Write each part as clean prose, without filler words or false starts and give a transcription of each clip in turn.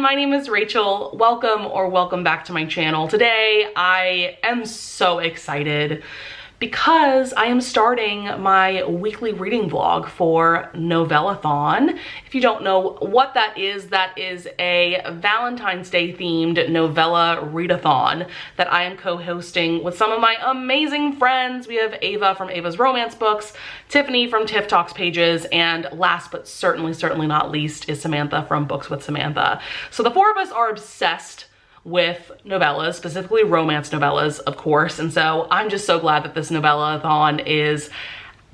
my name is Rachel. Welcome back to my channel. Today I am so excited because I am starting my weekly reading vlog for Novellathon. If you don't know what that is a Valentine's Day themed novella readathon that I am co-hosting with some of my amazing friends. We have Ava from Ava's Romance Books, Tiffany from Tiff Talks Pages, and last but certainly not least is Samantha from Books with Samantha. So the four of us are obsessed with novellas, specifically romance novellas, of course. And so I'm just so glad that this Novellathon is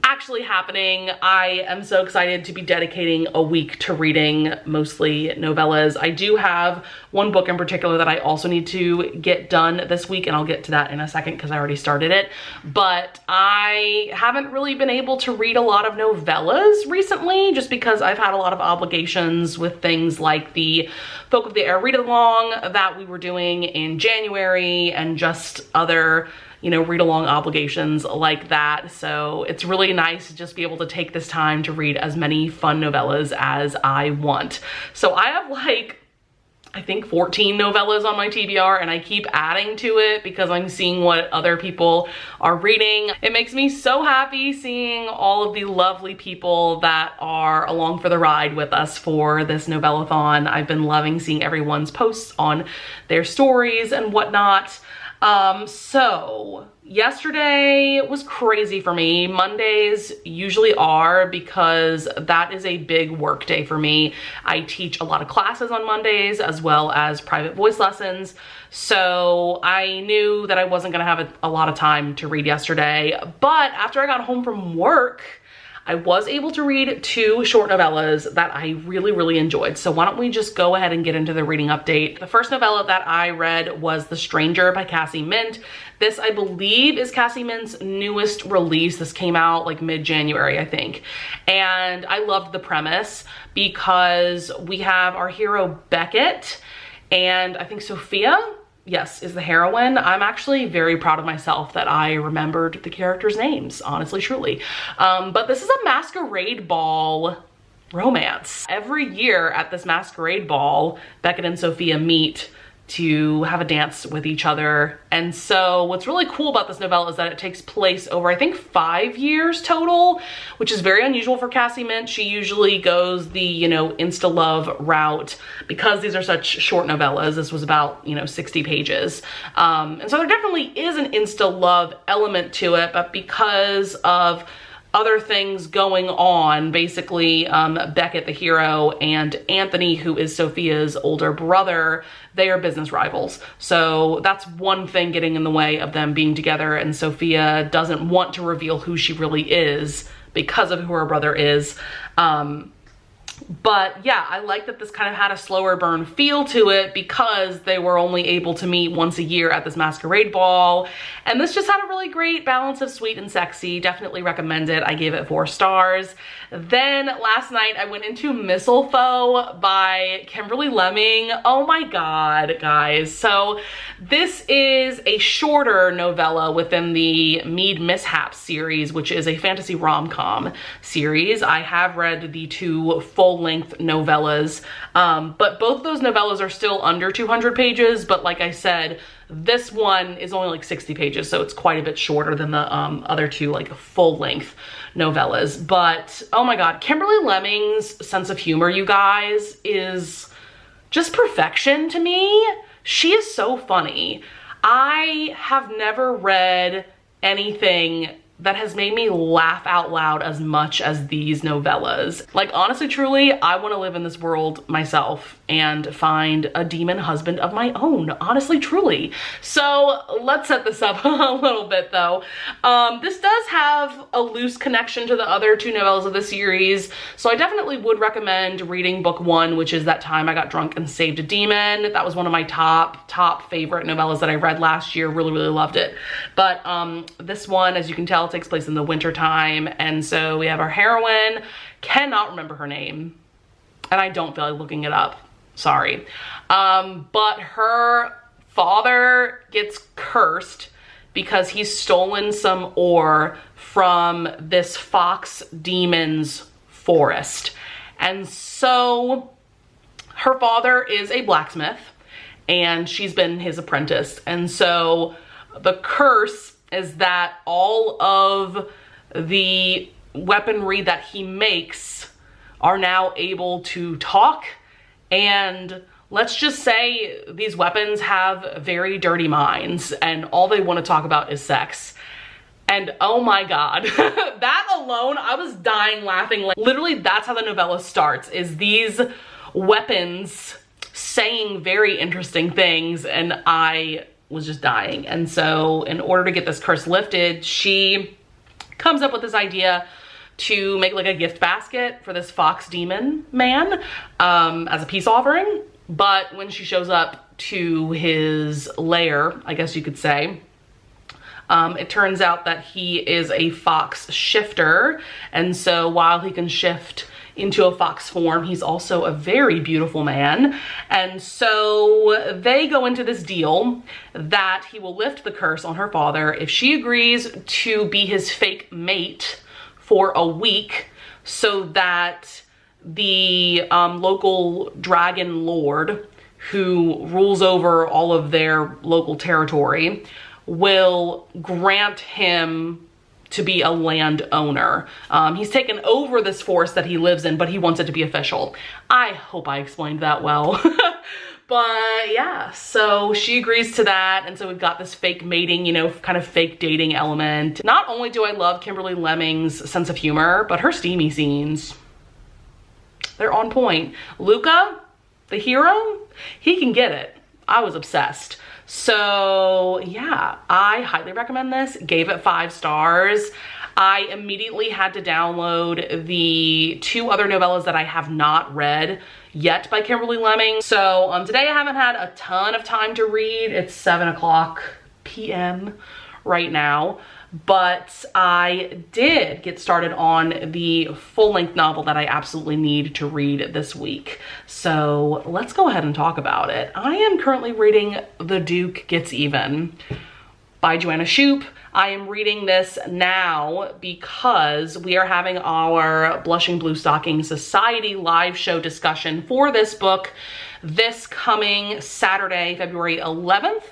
actually happening. I am so excited to be dedicating a week to reading mostly novellas. I do have one book in particular that I also need to get done this week, and I'll get to that in a second because I already started it. But I haven't really been able to read a lot of novellas recently just because I've had a lot of obligations with things like the Folk of the Air read-along that we were doing in January and just other read-along obligations like that. So it's really nice to just be able to take this time to read as many fun novellas as I want. So I have I think 14 novellas on my TBR, and I keep adding to it because I'm seeing what other people are reading. It makes me so happy seeing all of the lovely people that are along for the ride with us for this Novellathon. I've been loving seeing everyone's posts on their stories and whatnot. So yesterday was crazy for me. Mondays usually are because that is a big work day for me. I teach a lot of classes on Mondays as well as private voice lessons. So I knew that I wasn't gonna have a lot of time to read yesterday, but after I got home from work, I was able to read two short novellas that I really enjoyed. So why don't we just go ahead and get into the reading update. The first novella that I read was The Stranger by Cassie Mint. This, I believe, is Cassie Mint's newest release. This came out mid-January, I think. And I loved the premise because we have our hero Beckett and I think Sophia, yes, is the heroine. I'm actually very proud of myself that I remembered the characters' names, honestly, truly. But this is a masquerade ball romance. Every year at this masquerade ball, Beckett and Sophia meet to have a dance with each other. And so what's really cool about this novella is that it takes place over, I think, 5 years total, which is very unusual for Cassie Mint. She usually goes the, insta-love route because these are such short novellas. This was about, 60 pages. And so there definitely is an insta-love element to it, but because of other things going on, basically Beckett, the hero, and Anthony, who is Sophia's older brother, they are business rivals. So that's one thing getting in the way of them being together, and Sophia doesn't want to reveal who she really is because of who her brother is. But yeah, I like that this kind of had a slower burn feel to it because they were only able to meet once a year at this masquerade ball. And this just had a really great balance of sweet and sexy. Definitely recommend it. I gave it 4 stars. Then last night I went into Mistletoe by Kimberly Lemming. Oh my God, guys. So this is a shorter novella within the Mead Mishaps series, which is a fantasy rom-com series. I have read the 2 full-length novellas, but both those novellas are still under 200 pages, but like I said, this one is only 60 pages, so it's quite a bit shorter than the other 2 full-length novellas. But oh my God, Kimberly Lemming's sense of humor, you guys, is just perfection to me. She is so funny. I have never read anything that has made me laugh out loud as much as these novellas. Honestly, truly, I want to live in this world myself and find a demon husband of my own, honestly, truly. So let's set this up a little bit though. This does have a loose connection to the other 2 novellas of the series, so I definitely would recommend reading book 1, which is That Time I Got Drunk and Saved a Demon. That was one of my top favorite novellas that I read last year. Really loved it. But this one, as you can tell, takes place in the winter time, and so we have our heroine, cannot remember her name, and I don't feel like looking it up, sorry, but her father gets cursed because he's stolen some ore from this fox demon's forest, and so her father is a blacksmith and she's been his apprentice. And so the curse is that all of the weaponry that he makes are now able to talk, and let's just say these weapons have very dirty minds and all they want to talk about is sex. And oh my God, that alone, I was dying laughing. Like, literally, that's how the novella starts, is these weapons saying very interesting things, and I was just dying. And so in order to get this curse lifted, she comes up with this idea to make like a gift basket for this fox demon man as a peace offering. But when she shows up to his lair, I guess you could say, it turns out that he is a fox shifter. And so while he can shift into a fox form, he's also a very beautiful man. And so they go into this deal that he will lift the curse on her father if she agrees to be his fake mate for a week, so that the local dragon lord who rules over all of their local territory will grant him to be a landowner. He's taken over this forest that he lives in, but he wants it to be official. I hope I explained that well. But yeah, so she agrees to that. And so we've got this fake mating, you know, kind of fake dating element. Not only do I love Kimberly Lemming's sense of humor, but her steamy scenes, they're on point. Luca, the hero, he can get it. I was obsessed. So yeah, I highly recommend this. Gave it 5 stars. I immediately had to download the 2 other novellas that I have not read yet by Kimberly Lemming. So today I haven't had a ton of time to read. It's 7:00 p.m. right now, but I did get started on the full-length novel that I absolutely need to read this week. So let's go ahead and talk about it. I am currently reading The Duke Gets Even by Joanna Shupe. I am reading this now because we are having our Blushing Blue Stocking Society live show discussion for this book this coming Saturday, February 11th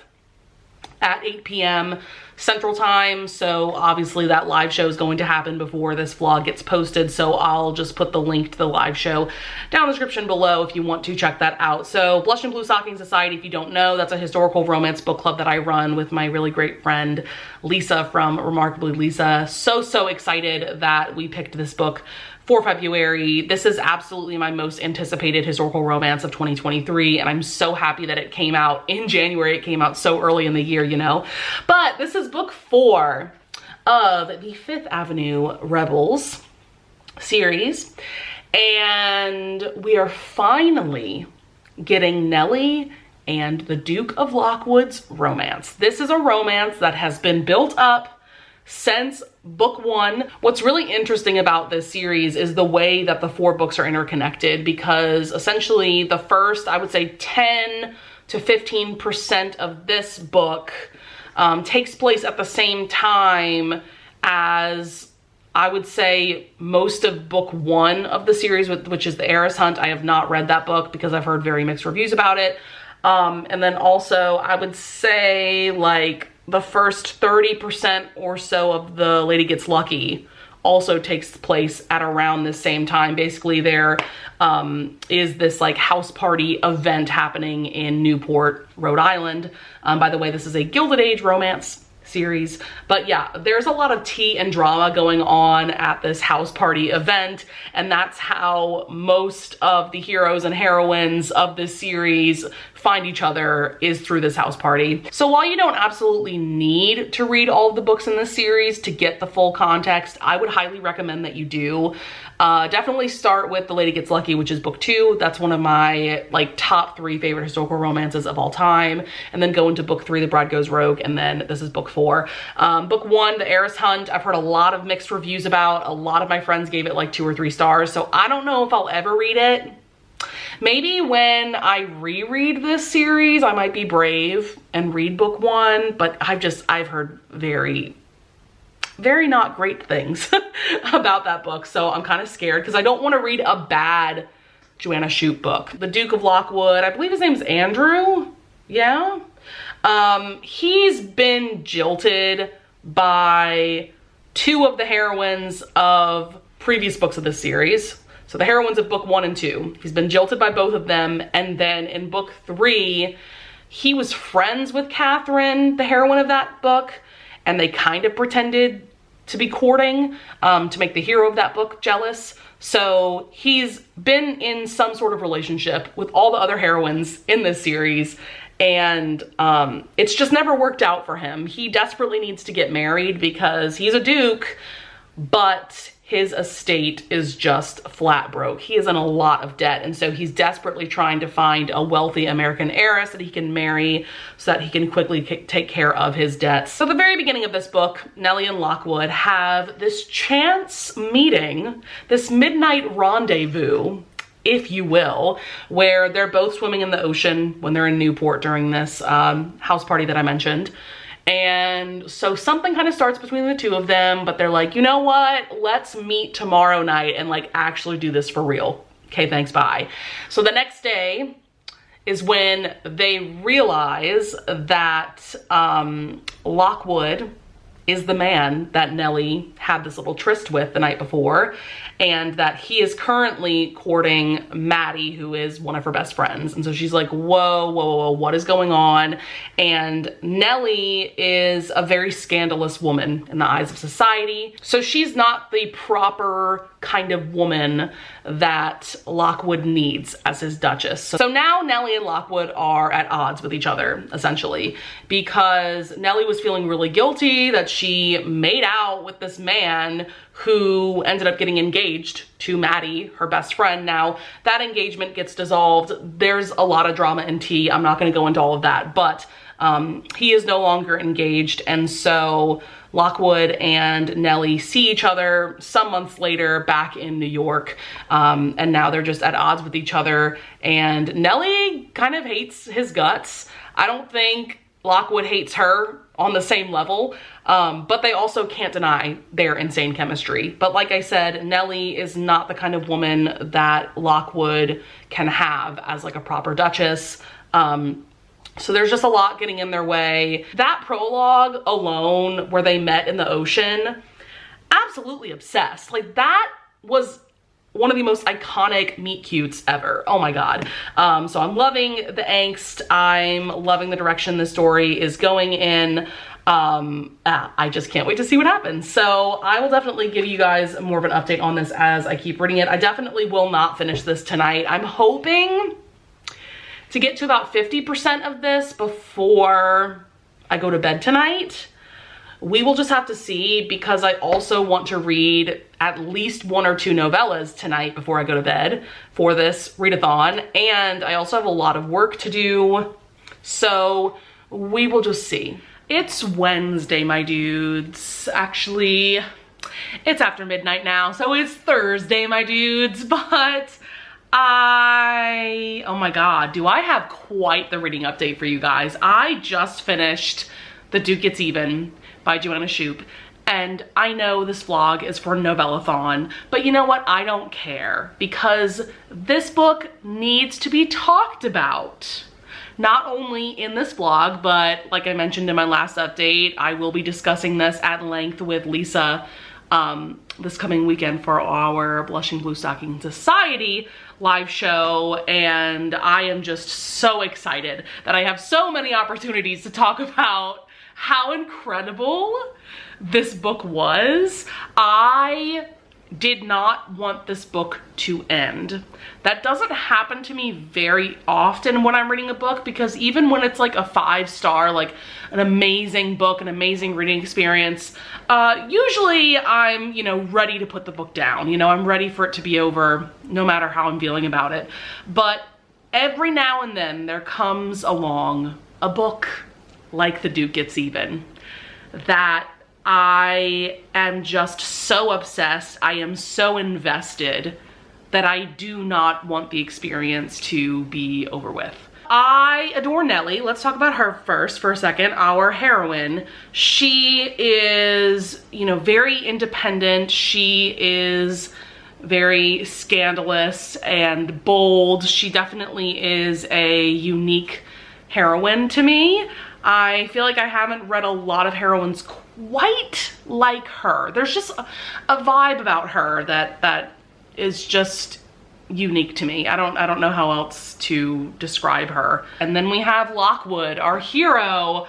at 8 p.m. Central Time. So obviously that live show is going to happen before this vlog gets posted. So I'll just put the link to the live show down in the description below if you want to check that out. So Blushing Blue Stocking Society, if you don't know, that's a historical romance book club that I run with my really great friend Lisa from Remarkably Lisa. So excited that we picked this book for February. This is absolutely my most anticipated historical romance of 2023, and I'm so happy that it came out in January. It came out so early in the year, you know. But this is book 4 of the Fifth Avenue Rebels series, and we are finally getting Nellie and the Duke of Lockwood's romance. This is a romance that has been built up since book 1. What's really interesting about this series is the way that the 4 books are interconnected, because essentially the first, I would say 10 to 15% of this book takes place at the same time as, I would say, most of book 1 of the series, which is The Heiress Hunt. I have not read that book because I've heard very mixed reviews about it. And then also I would say like the first 30% or so of The Lady Gets Lucky also takes place at around the same time. Basically there is this like house party event happening in Newport, Rhode Island. By the way, this is a Gilded Age romance series, but yeah, there's a lot of tea and drama going on at this house party event, and that's how most of the heroes and heroines of this series find each other, is through this house party. So while you don't absolutely need to read all of the books in this series to get the full context, I would highly recommend that you do. Definitely start with The Lady Gets Lucky, which is book 2. That's one of my like top 3 favorite historical romances of all time. And then go into book 3, The Bride Goes Rogue, and then this is book 4. Book 1, The Heiress Hunt, I've heard a lot of mixed reviews about. A lot of my friends gave it like 2 or 3 stars. So I don't know if I'll ever read it. Maybe when I reread this series, I might be brave and read book 1, but I've heard very not great things about that book. So I'm kind of scared because I don't want to read a bad Joanna Shoup book. The Duke of Lockwood, I believe his name's Andrew. Yeah. He's been jilted by two of the heroines of previous books of this series. So the heroines of book 1 and 2. He's been jilted by both of them. And then in book 3, he was friends with Catherine, the heroine of that book, and they kind of pretended to be courting to make the hero of that book jealous. So he's been in some sort of relationship with all the other heroines in this series, and it's just never worked out for him. He desperately needs to get married because he's a duke, but his estate is just flat broke. He is in a lot of debt, and so he's desperately trying to find a wealthy American heiress that he can marry so that he can quickly take care of his debts. So the very beginning of this book, Nellie and Lockwood have this chance meeting, this midnight rendezvous, if you will, where they're both swimming in the ocean when they're in Newport during this house party that I mentioned. And so something kind of starts between the two of them, but they're like, you know what? Let's meet tomorrow night and like actually do this for real. Okay, thanks, bye. So the next day is when they realize that Lockwood is the man that Nellie had this little tryst with the night before, and that he is currently courting Maddie, who is one of her best friends. And so she's like, whoa, whoa, whoa, what is going on? And Nellie is a very scandalous woman in the eyes of society. So she's not the proper kind of woman that Lockwood needs as his Duchess. So now Nellie and Lockwood are at odds with each other, essentially, because Nellie was feeling really guilty that she made out with this man who ended up getting engaged to Maddie, her best friend. Now, that engagement gets dissolved. There's a lot of drama and tea. I'm not gonna go into all of that, but he is no longer engaged, and so Lockwood and Nellie see each other some months later back in New York, and now they're just at odds with each other, and Nellie kind of hates his guts. I don't think Lockwood hates her on the same level, but they also can't deny their insane chemistry. But like I said, Nellie is not the kind of woman that Lockwood can have as like a proper Duchess. So there's just a lot getting in their way. That prologue alone, where they met in the ocean, absolutely obsessed. Like, that was one of the most iconic meet cutes ever. Oh my God. So I'm loving the angst. I'm loving the direction the story is going in. I just can't wait to see what happens. So I will definitely give you guys more of an update on this as I keep reading it. I definitely will not finish this tonight. I'm hoping to get to about 50% of this before I go to bed tonight. We will just have to see, because I also want to read at least 1 or 2 novellas tonight before I go to bed for this readathon. And I also have a lot of work to do. So we will just see. It's Wednesday, my dudes. Actually, it's after midnight now, so it's Thursday, my dudes. But oh my God, do I have quite the reading update for you guys. I just finished The Duke Gets Even by Joanna Shoup, and I know this vlog is for Novellathon, but you know what? I don't care, because this book needs to be talked about. Not only in this vlog, but like I mentioned in my last update, I will be discussing this at length with Lisa this coming weekend for our Blushing Blue Stocking Society live show, and I am just so excited that I have so many opportunities to talk about how incredible this book was. I did not want this book to end. That doesn't happen to me very often when I'm reading a book, because even when it's like a 5-star, like an amazing book, an amazing reading experience, usually I'm, you know, ready to put the book down. You know, I'm ready for it to be over no matter how I'm feeling about it. But every now and then there comes along a book like The Duke Gets Even that I am just so obsessed, I am so invested, that I do not want the experience to be over with. I adore Nellie. Let's talk about her first for a second. Our heroine. She is, you know, very independent. She is very scandalous and bold. She definitely is a unique heroine to me. I feel like I haven't read a lot of heroines quite like her. There's just a vibe about her that is just unique to me. I don't know how else to describe her. And then we have Lockwood, our hero.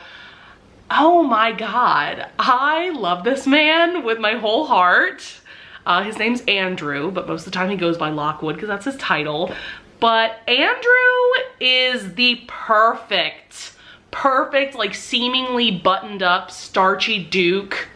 Oh my God, I love this man with my whole heart. His name's Andrew, but most of the time he goes by Lockwood because that's his title. But Andrew is the perfect, like seemingly buttoned up, starchy Duke.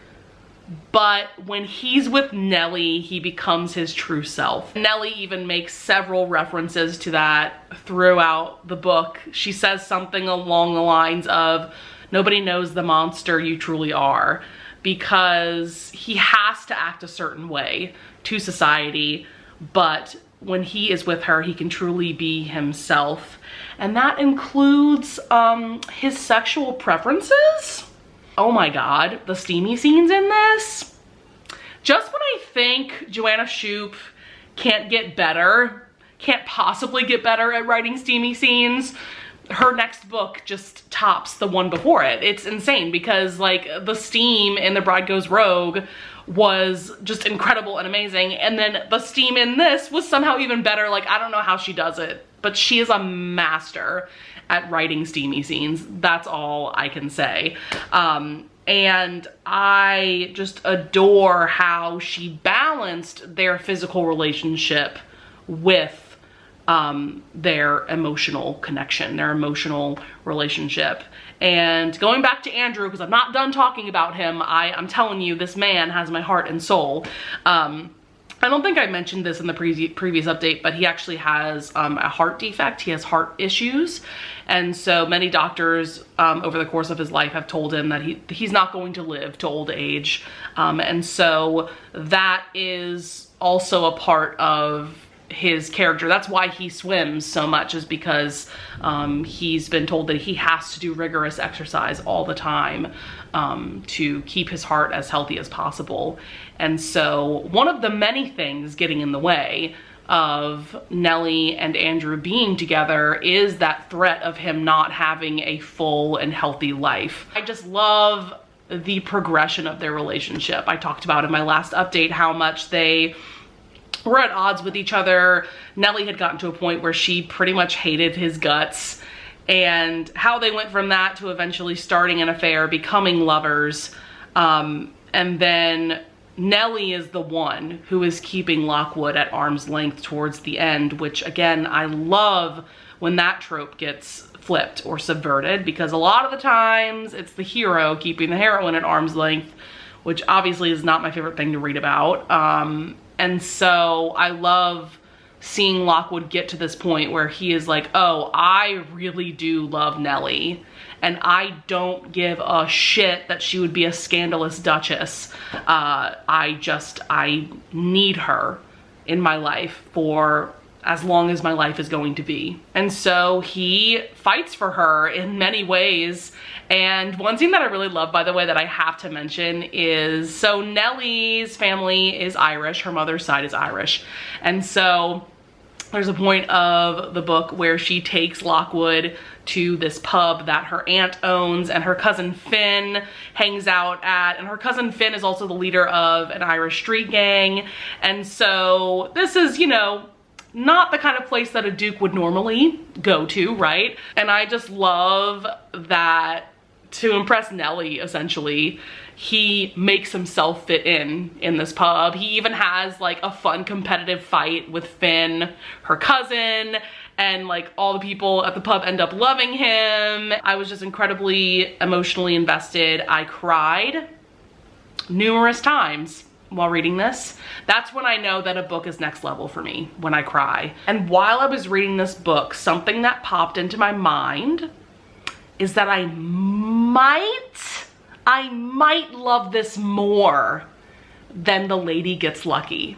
But when he's with Nellie, he becomes his true self. Nellie even makes several references to that throughout the book. She says something along the lines of, "Nobody knows the monster you truly are," because he has to act a certain way to society, but when he is with her, he can truly be himself. And that includes his sexual preferences. Oh my God, the steamy scenes in this. Just when I think Joanna Shupe can't possibly get better at writing steamy scenes, her next book just tops the one before it. It's insane because like the steam in The Bride Goes Rogue was just incredible and amazing, and then the steam in this was somehow even better. Like, I don't know how she does it, but she is a master at writing steamy scenes. That's all I can say. And I just adore how she balanced their physical relationship with their emotional connection, their emotional relationship. And going back to Andrew, because I'm not done talking about him, I'm telling you, this man has my heart and soul. I don't think I mentioned this in the previous update, but he actually has a heart defect. He has heart issues. And so many doctors over the course of his life have told him that he's not going to live to old age. And so that is also a part of his character. That's why he swims so much, is because he's been told that he has to do rigorous exercise all the time to keep his heart as healthy as possible. And so one of the many things getting in the way of Nellie and Andrew being together is that threat of him not having a full and healthy life. I just love the progression of their relationship. I talked about in my last update how much they were at odds with each other. Nellie had gotten to a point where she pretty much hated his guts, and how they went from that to eventually starting an affair, becoming lovers. And then Nellie is the one who is keeping Lockwood at arm's length towards the end, which again, I love when that trope gets flipped or subverted, because a lot of the times it's the hero keeping the heroine at arm's length, which obviously is not my favorite thing to read about. And so I love seeing Lockwood get to this point where he is like, oh, I really do love Nellie, and I don't give a shit that she would be a scandalous duchess. I need her in my life for as long as my life is going to be. And so he fights for her in many ways. And one scene that I really love, by the way, that I have to mention is, so Nellie's family is Irish, her mother's side is Irish. And so there's a point of the book where she takes Lockwood to this pub that her aunt owns and her cousin Finn hangs out at, and her cousin Finn is also the leader of an Irish street gang. And so this is, you know, not the kind of place that a duke would normally go to, right? And I just love that to impress Nellie, essentially, he makes himself fit in this pub. He even has like a fun competitive fight with Finn, her cousin, and like all the people at the pub end up loving him. I was just incredibly emotionally invested. I cried numerous times while reading this. That's when I know that a book is next level for me, when I cry. And while I was reading this book, something that popped into my mind is that I might love this more than The Lady Gets Lucky.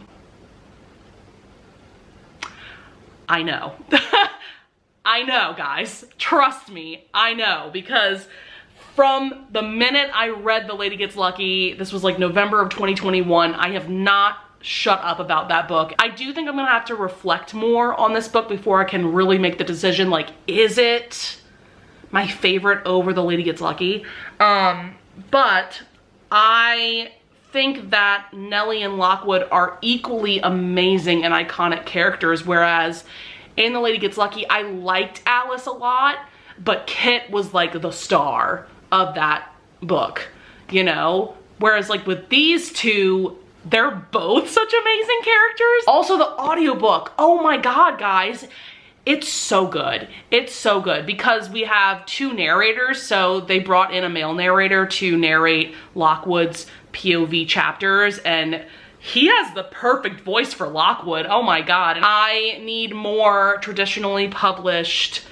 I know. I know, guys. Trust me, I know, because from the minute I read The Lady Gets Lucky, this was like November of 2021, I have not shut up about that book. I do think I'm gonna have to reflect more on this book before I can really make the decision, like, is it my favorite over The Lady Gets Lucky? But I think that Nellie and Lockwood are equally amazing and iconic characters, whereas in The Lady Gets Lucky, I liked Alice a lot, but Kit was like the star of that book, you know? Whereas like with these two, they're both such amazing characters. Also the audiobook, oh my God, guys. It's so good. It's so good because we have two narrators. So they brought in a male narrator to narrate Lockwood's POV chapters, and he has the perfect voice for Lockwood. Oh my God. And I need more traditionally published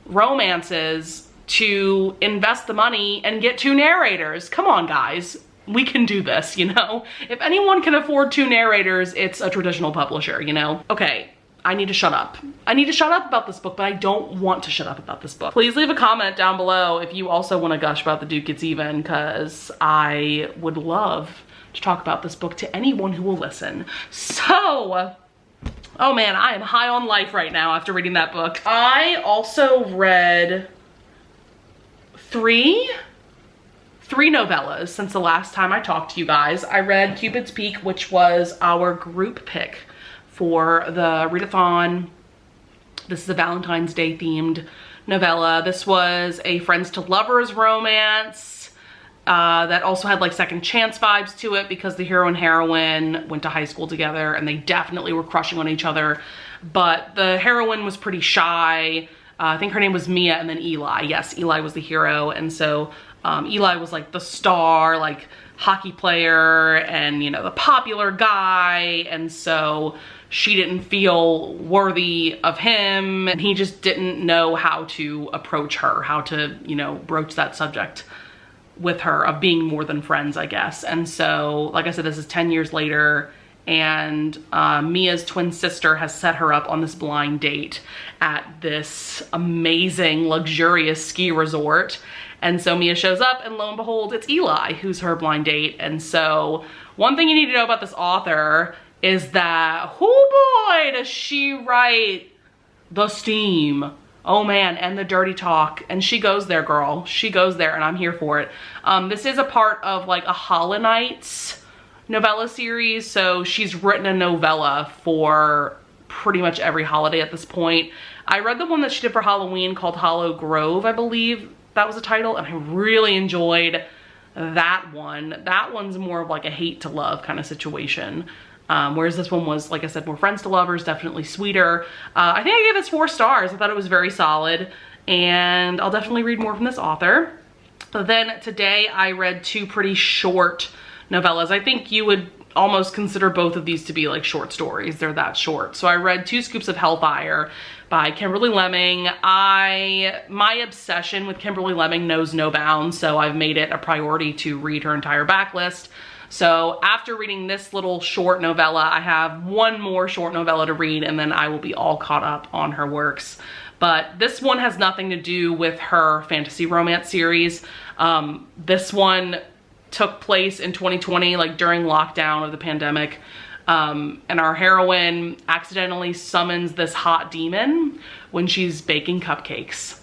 romances to invest the money and get two narrators. Come on, guys. We can do this, you know? If anyone can afford two narrators, it's a traditional publisher, you know? Okay, I need to shut up. I need to shut up about this book, but I don't want to shut up about this book. Please leave a comment down below if you also want to gush about The Duke Gets Even, because I would love to talk about this book to anyone who will listen. So, oh man, I am high on life right now after reading that book. I also read three novellas since the last time I talked to you guys. I read Cupid's Peak, which was our group pick for the readathon. This is a Valentine's Day themed novella. This was a friends to lovers romance that also had like second chance vibes to it because the hero and heroine went to high school together and they definitely were crushing on each other. But the heroine was pretty shy. I think her name was Mia, and then Eli. Yes, Eli was the hero. And so Eli was like the star, like hockey player and, you know, the popular guy. And so she didn't feel worthy of him, and he just didn't know how to approach her, how to, you know, broach that subject with her of being more than friends, I guess. And so, like I said, this is 10 years later, and Mia's twin sister has set her up on this blind date at this amazing, luxurious ski resort. And so Mia shows up, and lo and behold, it's Eli who's her blind date. And so one thing you need to know about this author is that, oh boy, does she write the steam. Oh man, and the dirty talk. And she goes there, girl. She goes there, and I'm here for it. This is a part of like a Holonites novella series. So she's written a novella for pretty much every holiday at this point. I read the one that she did for Halloween called Hollow Grove, I believe that was the title, and I really enjoyed that one. That one's more of like a hate to love kind of situation. Whereas this one was, like I said, more friends to lovers, definitely sweeter. I think I gave this 4 stars. I thought it was very solid, and I'll definitely read more from this author. But then today I read 2 pretty short novellas. I think you would almost consider both of these to be like short stories. They're that short. So I read 2 Scoops of Hellfire by Kimberly Lemming. My obsession with Kimberly Lemming knows no bounds, so I've made it a priority to read her entire backlist. So after reading this little short novella, I have 1 more short novella to read, and then I will be all caught up on her works. But this one has nothing to do with her fantasy romance series. This one took place in 2020, like during lockdown of the pandemic. And our heroine accidentally summons this hot demon when she's baking cupcakes.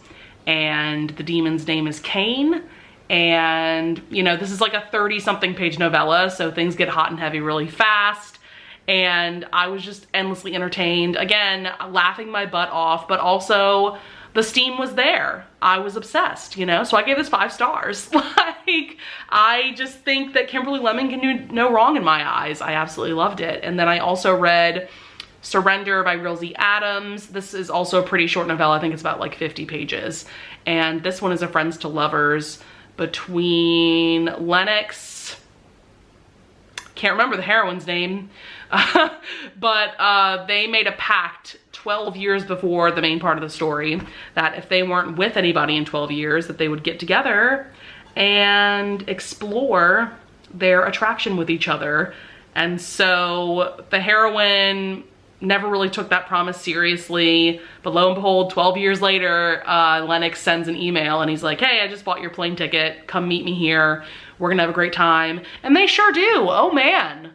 And the demon's name is Cain. And, you know, this is like a 30-something page novella, so things get hot and heavy really fast. And I was just endlessly entertained. Again, laughing my butt off, but also the steam was there. I was obsessed, you know? So I gave this 5 stars. Like, I just think that Kimberly Lemming can do no wrong in my eyes. I absolutely loved it. And then I also read Surrender by Rilzy Adams. This is also a pretty short novella. I think it's about like 50 pages. And this one is a friends to lovers between Lennox, can't remember the heroine's name, but they made a pact 12 years before the main part of the story that if they weren't with anybody in 12 years, that they would get together and explore their attraction with each other. And so the heroine never really took that promise seriously, but lo and behold, 12 years later, Lennox sends an email and he's like, hey, I just bought your plane ticket, come meet me here, we're gonna have a great time. And they sure do. Oh man,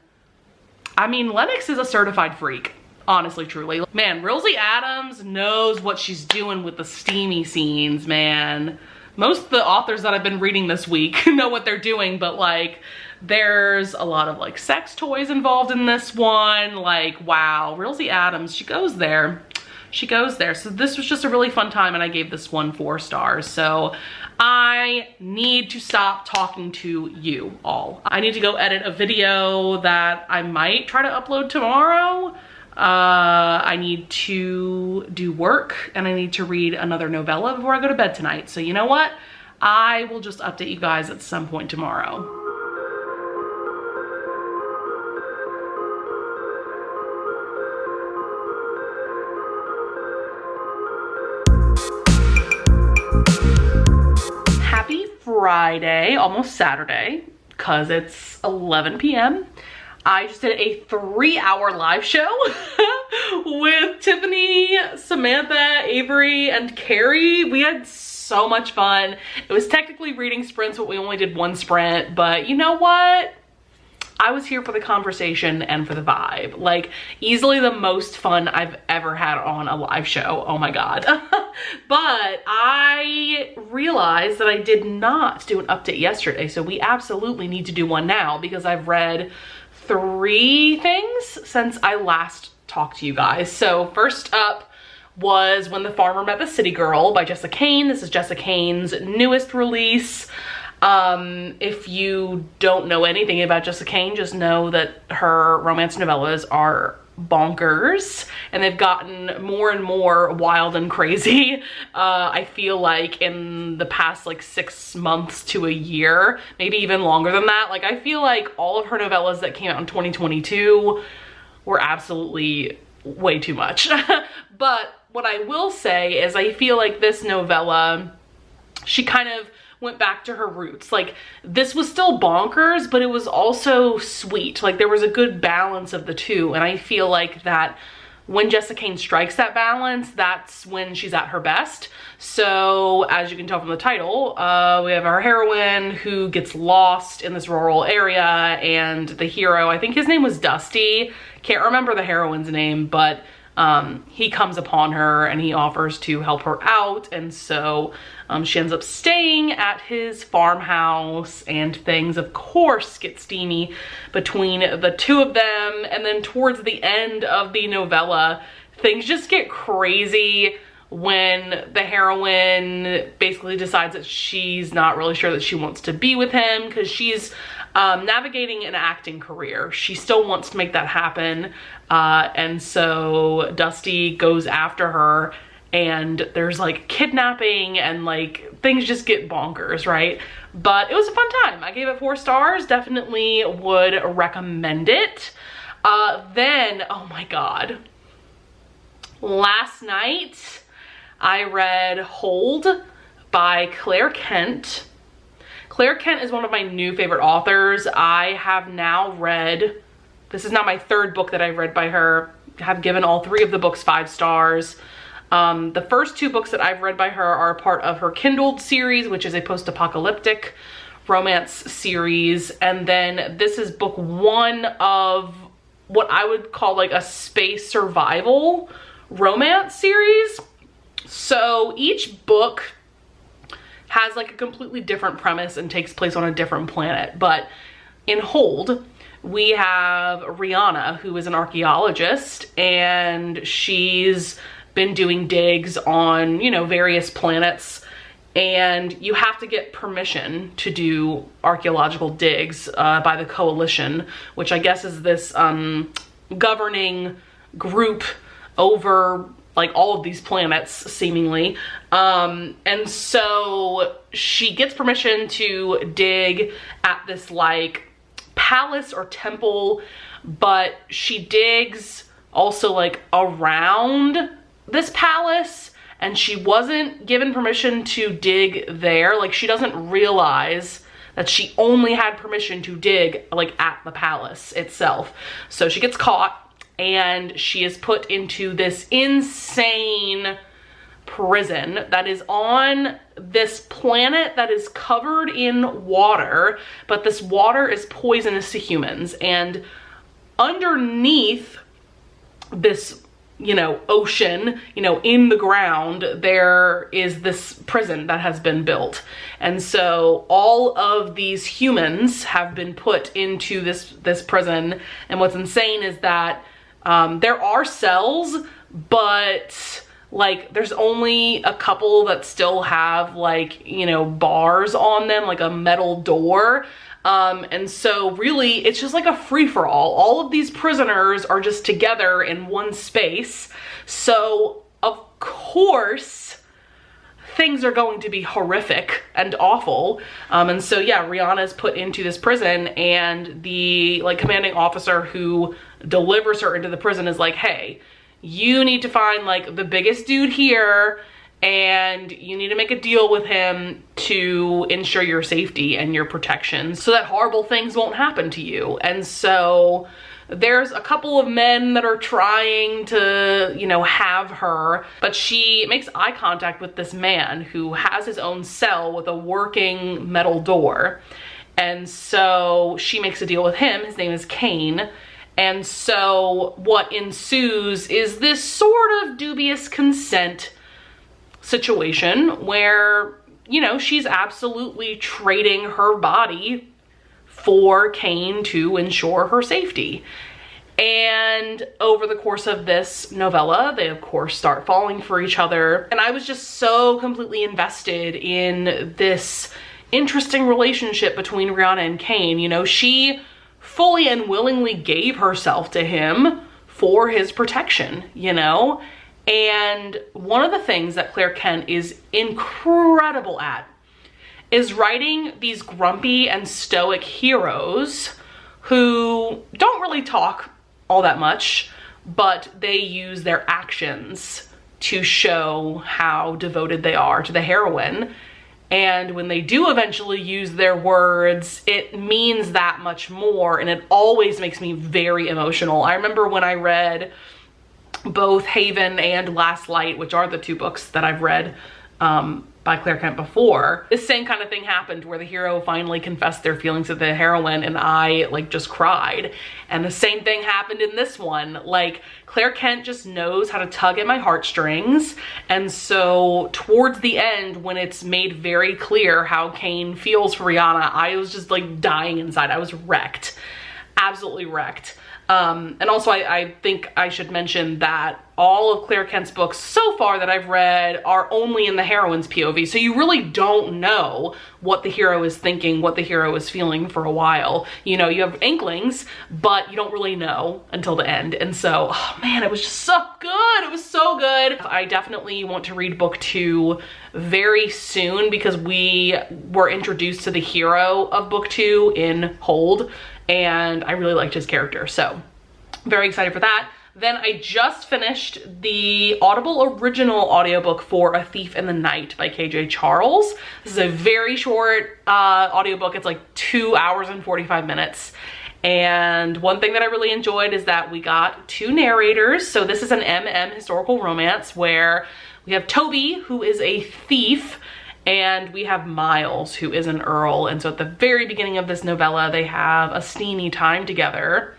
I mean, Lennox is a certified freak. Honestly, truly. Man, Rosie Adams knows what she's doing with the steamy scenes, man. Most of the authors that I've been reading this week know what they're doing, but like, there's a lot of like sex toys involved in this one. Like, wow, Rosie Adams, she goes there. She goes there. So this was just a really fun time, and I gave this one 4 stars. So I need to stop talking to you all. I need to go edit a video that I might try to upload tomorrow. I need to do work, and I need to read another novella before I go to bed tonight. So you know what? I will just update you guys at some point tomorrow. Happy Friday, almost Saturday, because it's 11 p.m. I just did a 3-hour live show with Tiffany, Samantha, Avery, and Carrie. We had so much fun. It was technically reading sprints, but we only did 1 sprint. But you know what? I was here for the conversation and for the vibe. Like, easily the most fun I've ever had on a live show. Oh my God. But I realized that I did not do an update yesterday. So we absolutely need to do one now, because I've read 3 things since I last talked to you guys. So first up was When the Farmer Met the City Girl by Jessica Cain. This is Jessica Cain's newest release. If you don't know anything about Jessica Cain, just know that her romance novellas are bonkers, and they've gotten more and more wild and crazy. I feel like in the past like 6 months to a year, maybe even longer than that. Like, I feel like all of her novellas that came out in 2022 were absolutely way too much. But what I will say is I feel like this novella, she kind of went back to her roots. Like, this was still bonkers, but it was also sweet. Like, there was a good balance of the two, and I feel like that when Jessica Cain strikes that balance, that's when she's at her best. So as you can tell from the title, we have our heroine who gets lost in this rural area, and the hero, I think his name was Dusty, can't remember the heroine's name, but he comes upon her and he offers to help her out. And so she ends up staying at his farmhouse, and things of course get steamy between the two of them. And then towards the end of the novella, things just get crazy when the heroine basically decides that she's not really sure that she wants to be with him, because she's navigating an acting career. She still wants to make that happen. And so Dusty goes after her, and there's like kidnapping, and like things just get bonkers, right? But it was a fun time. I gave it 4 stars. Definitely would recommend it. Then, oh my God, last night I read Hold by Claire Kent. Claire Kent is one of my new favorite authors. I have now read, this is now my 3rd book that I've read by her. I have given all 3 of the books 5 stars. The first 2 books that I've read by her are part of her Kindled series, which is a post-apocalyptic romance series. And then this is book 1 of what I would call like a space survival romance series. So each book has like a completely different premise and takes place on a different planet. But in Hold, we have Rihanna, who is an archaeologist, and she's been doing digs on, you know, various planets, and you have to get permission to do archaeological digs by the Coalition, which I guess is this governing group over like all of these planets, seemingly. And so she gets permission to dig at this like palace or temple, but she digs also like around this palace, and she wasn't given permission to dig there. Like, she doesn't realize that she only had permission to dig like at the palace itself. So she gets caught, and she is put into this insane prison that is on this planet that is covered in water, but this water is poisonous to humans. And underneath this, you know, ocean, you know, in the ground, there is this prison that has been built. And so all of these humans have been put into this prison. And what's insane is that there are cells, but like there's only a couple that still have like, you know, bars on them, like a metal door. And so really it's just like a free-for-all. All of these prisoners are just together in one space. So of course things are going to be horrific and awful. And so yeah, Rihanna is put into this prison, and the like commanding officer who delivers her into the prison is like, hey, you need to find like the biggest dude here, and you need to make a deal with him to ensure your safety and your protection so that horrible things won't happen to you. And so there's a couple of men that are trying to, you know, have her, but she makes eye contact with this man who has his own cell with a working metal door. And so she makes a deal with him. His name is Kane. And so what ensues is this sort of dubious consent situation where, you know, she's absolutely trading her body for Kane to ensure her safety. And over the course of this novella, they of course start falling for each other. And I was just so completely invested in this interesting relationship between Rihanna and Kane. You know, she fully and willingly gave herself to him for his protection, you know? And one of the things that Claire Kent is incredible at is writing these grumpy and stoic heroes who don't really talk all that much, but they use their actions to show how devoted they are to the heroine. And when they do eventually use their words, it means that much more, and it always makes me very emotional. I remember when I read both Haven and Last Light, which are the two books that I've read by Claire Kent before, this same kind of thing happened where the hero finally confessed their feelings to the heroine, and I like just cried. And the same thing happened in this one. Like, Claire Kent just knows how to tug at my heartstrings. And so towards the end, when it's made very clear how Kane feels for Rihanna, I was just like dying inside. I was wrecked, absolutely wrecked. And also I think I should mention that all of Claire Kent's books so far that I've read are only in the heroine's POV. So you really don't know what the hero is thinking, what the hero is feeling for a while. You know, you have inklings, but you don't really know until the end. And so, oh man, it was just so good. It was so good. I definitely want to read book 2 very soon because we were introduced to the hero of book 2 in Hold, and I really liked his character. So very excited for that. Then I just finished the Audible original audiobook for A Thief in the Night by KJ Charles. This is a very short audiobook. It's like 2 hours and 45 minutes. And one thing that I really enjoyed is that we got 2 narrators. So this is an MM historical romance where we have Toby, who is a thief, and we have Miles, who is an earl. And so at the very beginning of this novella, they have a steamy time together.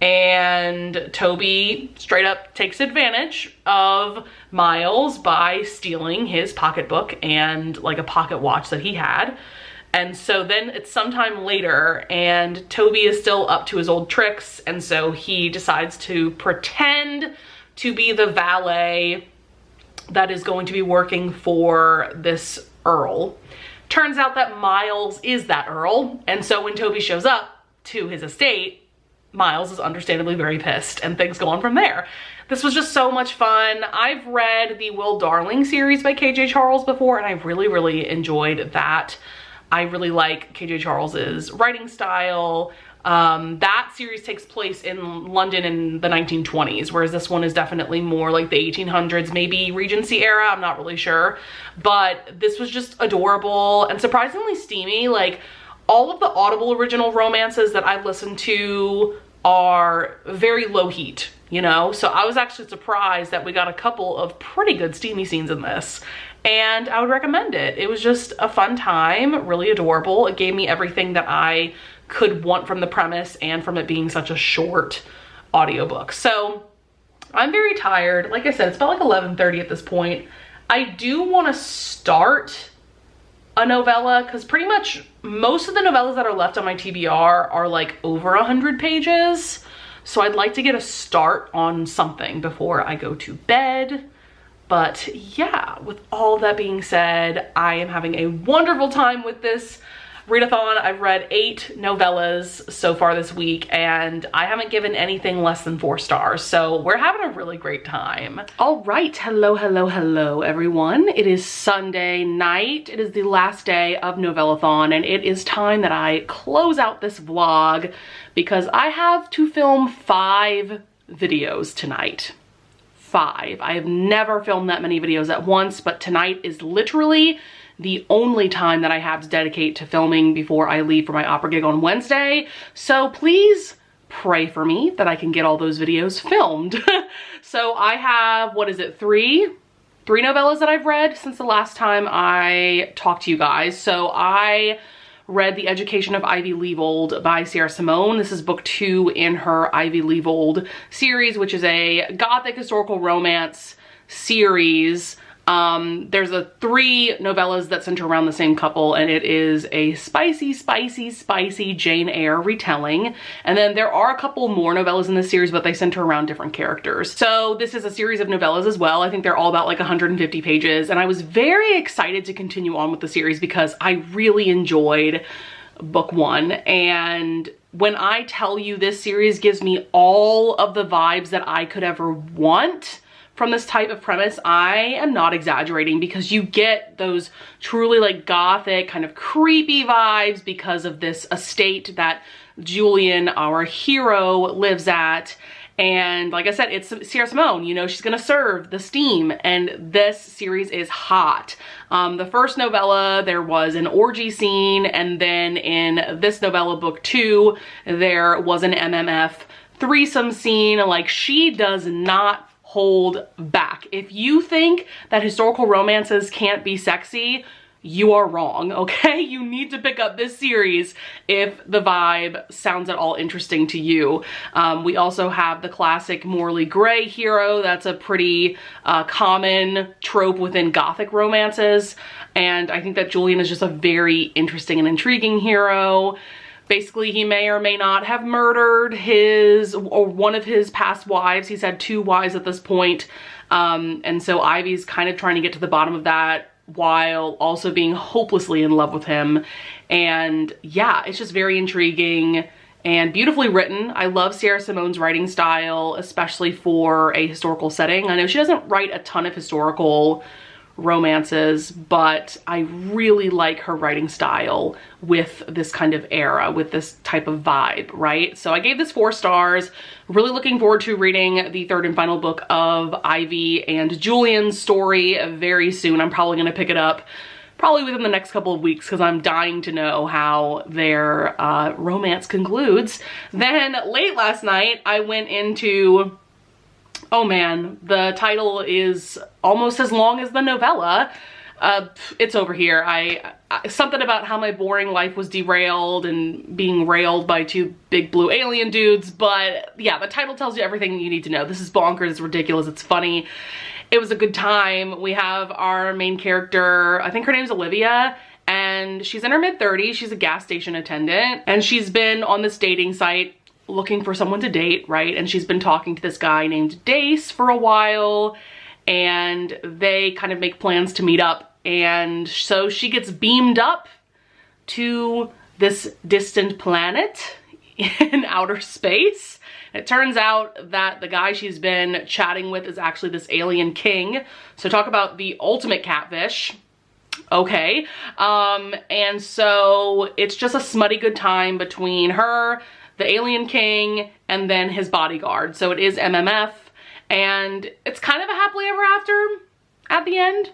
And Toby straight up takes advantage of Miles by stealing his pocketbook and like a pocket watch that he had. And so then it's sometime later and Toby is still up to his old tricks. And so he decides to pretend to be the valet that is going to be working for this earl. Turns out that Miles is that earl. And so when Toby shows up to his estate, Miles is understandably very pissed, and things go on from there. This was just so much fun. I've read the Will Darling series by KJ Charles before, and I really, really enjoyed that. I really like KJ Charles's writing style. That series takes place in London in the 1920s, whereas this one is definitely more like the 1800s, maybe Regency era, I'm not really sure. But this was just adorable and surprisingly steamy. Like, all of the Audible original romances that I've listened to are very low heat, you know? So I was actually surprised that we got a couple of pretty good steamy scenes in this, and I would recommend it. It was just a fun time, really adorable. It gave me everything that I could want from the premise and from it being such a short audiobook. So I'm very tired. Like I said, it's about like 11:30 at this point. I do want to start a novella because pretty much most of the novellas that are left on my TBR are like over 100 pages. So I'd like to get a start on something before I go to bed. But yeah, with all that being said, I am having a wonderful time with this readathon. I've read 8 novellas so far this week and I haven't given anything less than 4 stars. So we're having a really great time. All right, hello everyone. It is Sunday night. It is the last day of Novellathon and it is time that I close out this vlog because I have to film 5 videos tonight. 5. I have never filmed that many videos at once, but tonight is literally the only time that I have to dedicate to filming before I leave for my opera gig on Wednesday. So please pray for me that I can get all those videos filmed. So I have, what is it, 3 novellas that I've read since the last time I talked to you guys. So I read The Education of Ivy Leavold by Sierra Simone. This is book 2 in her Ivy Leavold series, which is a gothic historical romance series. There's 3 novellas that center around the same couple, and it is a spicy Jane Eyre retelling. And then there are a couple more novellas in this series, but they center around different characters. So this is a series of novellas as well. I think they're all about like 150 pages, and I was very excited to continue on with the series because I really enjoyed book 1. And when I tell you this series gives me all of the vibes that I could ever want from this type of premise, I am not exaggerating, because you get those truly like gothic kind of creepy vibes because of this estate that Julian, our hero, lives at. And like I said, it's Sierra Simone, you know, she's gonna serve the steam, and this series is hot. The first novella, there was an orgy scene, and then in this novella, book 2, there was an MMF threesome scene. Like, she does not hold back. If you think that historical romances can't be sexy, you are wrong, okay? You need to pick up this series if the vibe sounds at all interesting to you. We also have the classic Morley Gray hero. That's a pretty common trope within gothic romances. And I think that Julian is just a very interesting and intriguing hero. Basically, he may or may not have murdered his, or one of his past wives. He's had 2 wives at this point. And so Ivy's kind of trying to get to the bottom of that while also being hopelessly in love with him. And yeah, it's just very intriguing and beautifully written. I love Sierra Simone's writing style, especially for a historical setting. I know she doesn't write a ton of historical romances, but I really like her writing style with this kind of era, with this type of vibe, right? So I gave this 4 stars. Really looking forward to reading the 3rd and final book of Ivy and Julian's story very soon. I'm probably gonna pick it up probably within the next couple of weeks because I'm dying to know how their romance concludes. Then late last night, I went into, oh man, the title is almost as long as the novella. It's over here. Something about how my boring life was derailed and being railed by 2 big blue alien dudes. But yeah, the title tells you everything you need to know. This is bonkers, it's ridiculous, it's funny. It was a good time. We have our main character, I think her name's Olivia, and she's in her mid-30s. She's a gas station attendant, and she's been on this dating site looking for someone to date, right? And she's been talking to this guy named Dace for a while, and they kind of make plans to meet up. And so she gets beamed up to this distant planet in outer space. It turns out that the guy she's been chatting with is actually this alien king. So talk about the ultimate catfish. Okay. And so it's just a smutty good time between her, the alien king, and then his bodyguard. So it is MMF, and it's kind of a happily ever after at the end.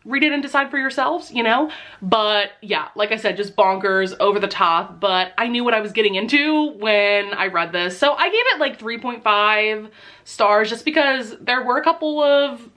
Read it and decide for yourselves, you know? But yeah, like I said, just bonkers, over the top, but I knew what I was getting into when I read this. So I gave it like 3.5 stars just because there were a couple of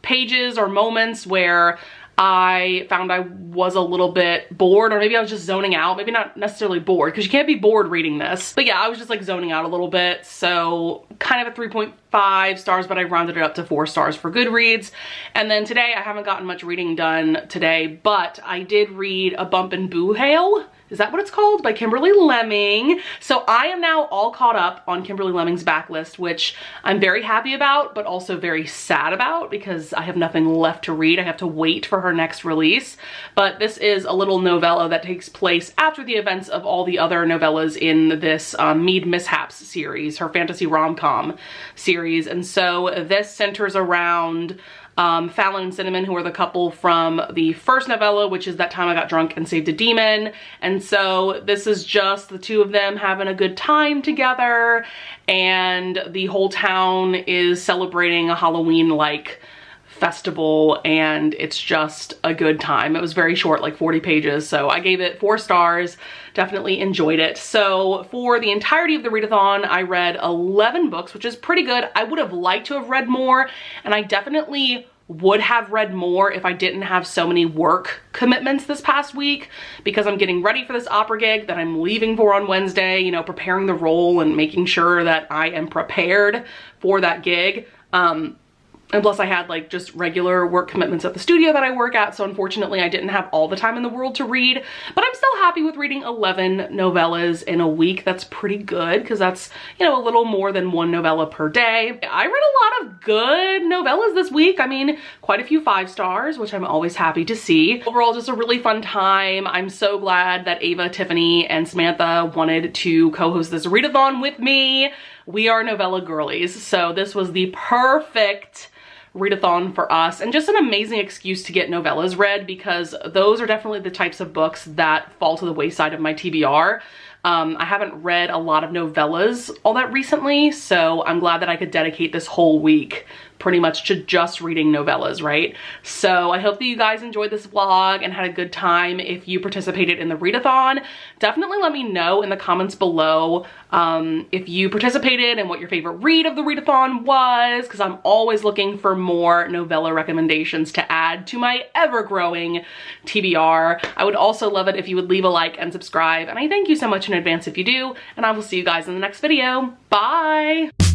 pages or moments where I found I was a little bit bored, or maybe I was just zoning out. Maybe not necessarily bored, because you can't be bored reading this. But yeah, I was just like zoning out a little bit. So kind of a 3.5 stars, but I rounded it up to 4 stars for Goodreads. And then today, I haven't gotten much reading done today, but I did read A Bump and Boo Hail. Is that what it's called? By Kimberly Lemming. So I am now all caught up on Kimberly Lemming's backlist, which I'm very happy about, but also very sad about because I have nothing left to read. I have to wait for her next release. But this is a little novella that takes place after the events of all the other novellas in this Mead Mishaps series, her fantasy rom-com series. And so this centers around Fallon and Cinnamon, who are the couple from the first novella, which is That Time I Got Drunk and Saved a Demon. And so this is just the two of them having a good time together, and the whole town is celebrating a Halloween-like festival, and it's just a good time. It was very short, like 40 pages, so I gave it 4 stars. Definitely enjoyed it. So for the entirety of the readathon, I read 11 books, which is pretty good. I would have liked to have read more, and I definitely would have read more if I didn't have so many work commitments this past week, because I'm getting ready for this opera gig that I'm leaving for on Wednesday, you know, preparing the role and making sure that I am prepared for that gig. And plus I had like just regular work commitments at the studio that I work at, so unfortunately I didn't have all the time in the world to read, but I'm still happy with reading 11 novellas in a week. That's pretty good, because that's, you know, a little more than 1 novella per day. I read a lot of good novellas this week. I mean, quite a few 5 stars, which I'm always happy to see. Overall, just a really fun time. I'm so glad that Ava, Tiffany, and Samantha wanted to co-host this readathon with me. We are novella girlies, so this was the perfect readathon for us, and just an amazing excuse to get novellas read, because those are definitely the types of books that fall to the wayside of my TBR. I haven't read a lot of novellas all that recently, so I'm glad that I could dedicate this whole week pretty much to just reading novellas, right? So I hope that you guys enjoyed this vlog and had a good time. If you participated in the readathon, definitely let me know in the comments below if you participated and what your favorite read of the readathon was, because I'm always looking for more novella recommendations to add to my ever-growing TBR. I would also love it if you would leave a like and subscribe, and I thank you so much in advance if you do, and I will see you guys in the next video. Bye!